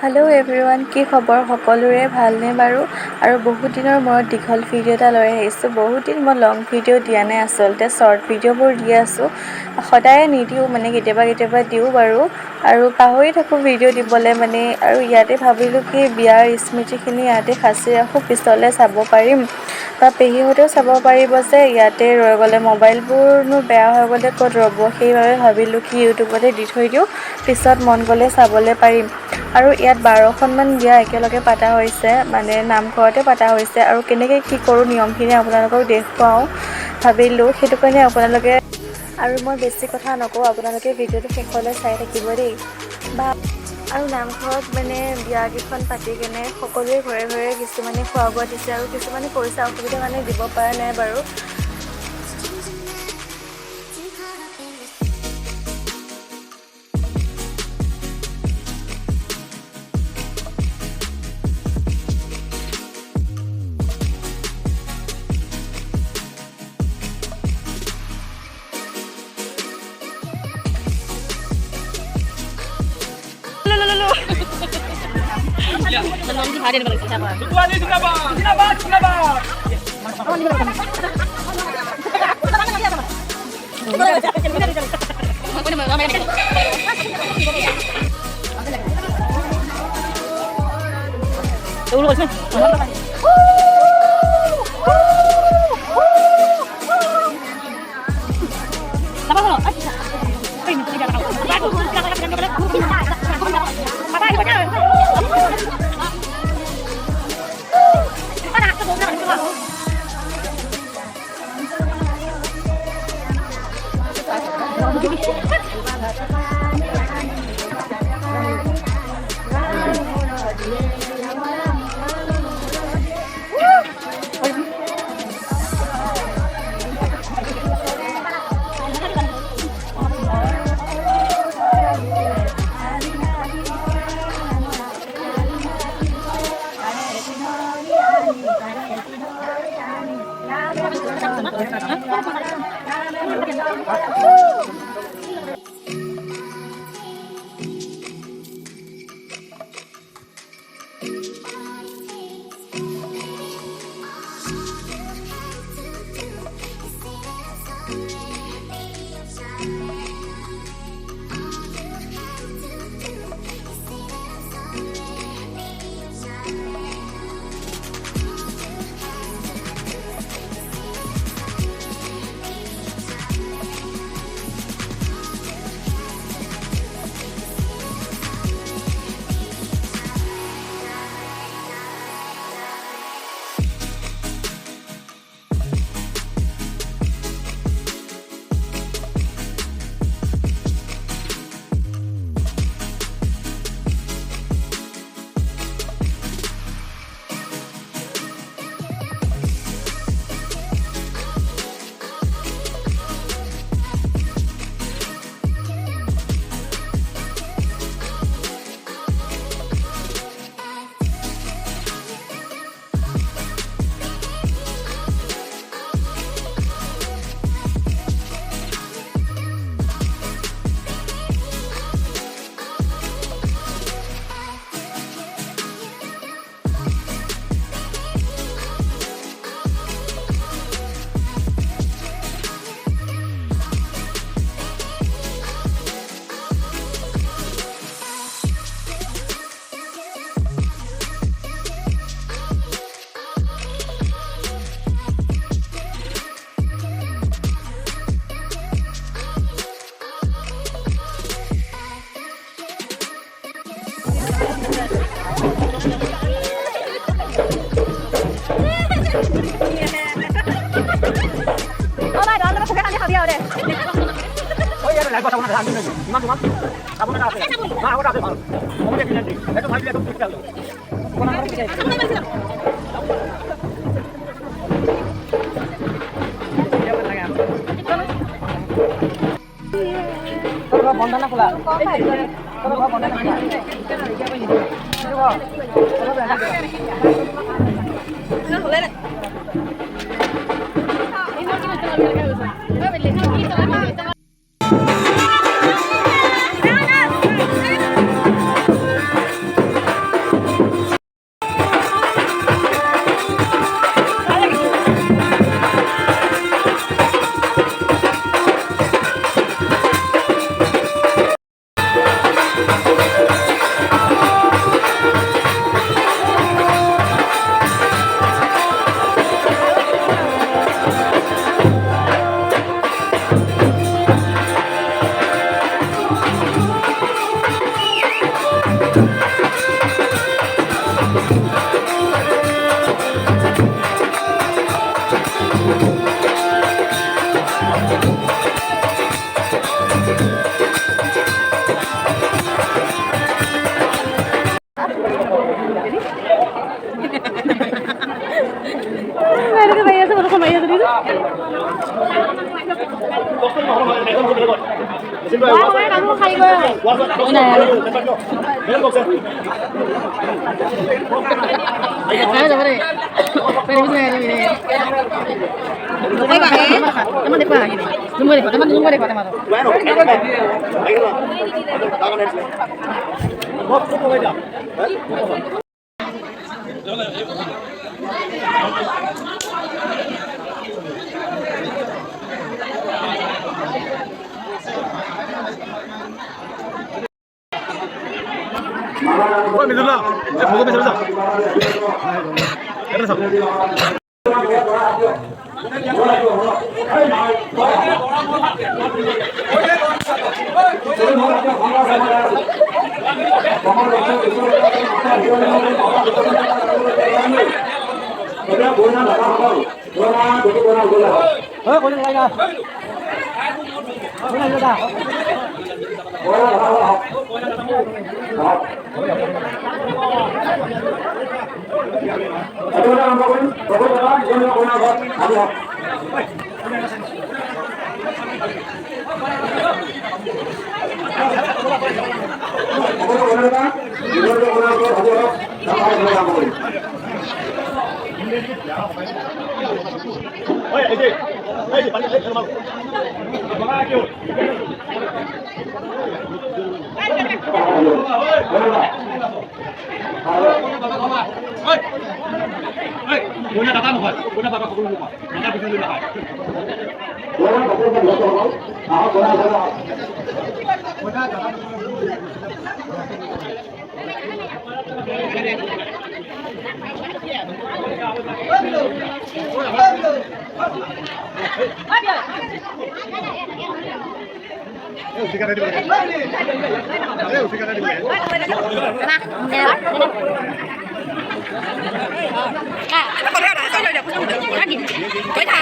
Hello' everyone, কি খবৰ সকলোৰে ভালনে বাৰু? আৰু বহুত দিনৰ মূৰত দীঘল ভিডিঅ' এটা লৈ আহিছোঁ। বহুত দিন মই লং ভিডিঅ' দিয়া নাই, আচলতে শ্বৰ্ট ভিডিঅ'বোৰ দি আছোঁ। সদায়ে নিদিওঁ, কেতিয়াবা কেতিয়াবা দিওঁ বাৰু। আৰু পাহৰি থাকোঁ ভিডিঅ' দিবলৈ আৰু ইয়াতে ভাবিলোঁ কি বিয়াৰ স্মৃতিখিনি ইয়াতে সাঁচি ৰাখোঁ, পিছলৈ চাব পাৰিম বা পেহীহঁতেও চাব পাৰিব যে ইয়াতে ৰৈ গ'লে মোবাইলবোৰনো বেয়া হৈ গ'লে ক'ত ৰ'ব। সেইবাবে ভাবিলোঁ কি ইউটিউবতে দি থৈ দিওঁ, পিছত মন গ'লে চাবলৈ পাৰিম। আৰু ইয়াত 12খনমান বিয়া একেলগে পাতা হৈছে, নামঘৰতে পাতা হৈছে। আৰু কেনেকৈ কি কৰোঁ নিয়মখিনি আপোনালোকক দেখুৱাওঁ ভাবিলোঁ, সেইটো কাৰণে আপোনালোকে আৰু মই বেছি কথা নকওঁ, আপোনালোকে ভিডিঅ'টো শেষলৈ চাই থাকিব দেই। আৰু নামঘৰত বিয়াকেইখন পাতি কেনে সকলোৱে ঘৰে ঘৰে কিছুমানে খোৱা বোৱা দিছে আৰু কিছুমানে পইচা অসুবিধাৰ কাৰণে দিব পৰা নাই বাৰু। বন্ধনা খোলা kamu kali gue. Ôi, mình dừng lại. Em không có biết sao bây giờ. Em là sao? Punya data mau, punya bapak kabur lupa. Nanti bisa lupa. Kak,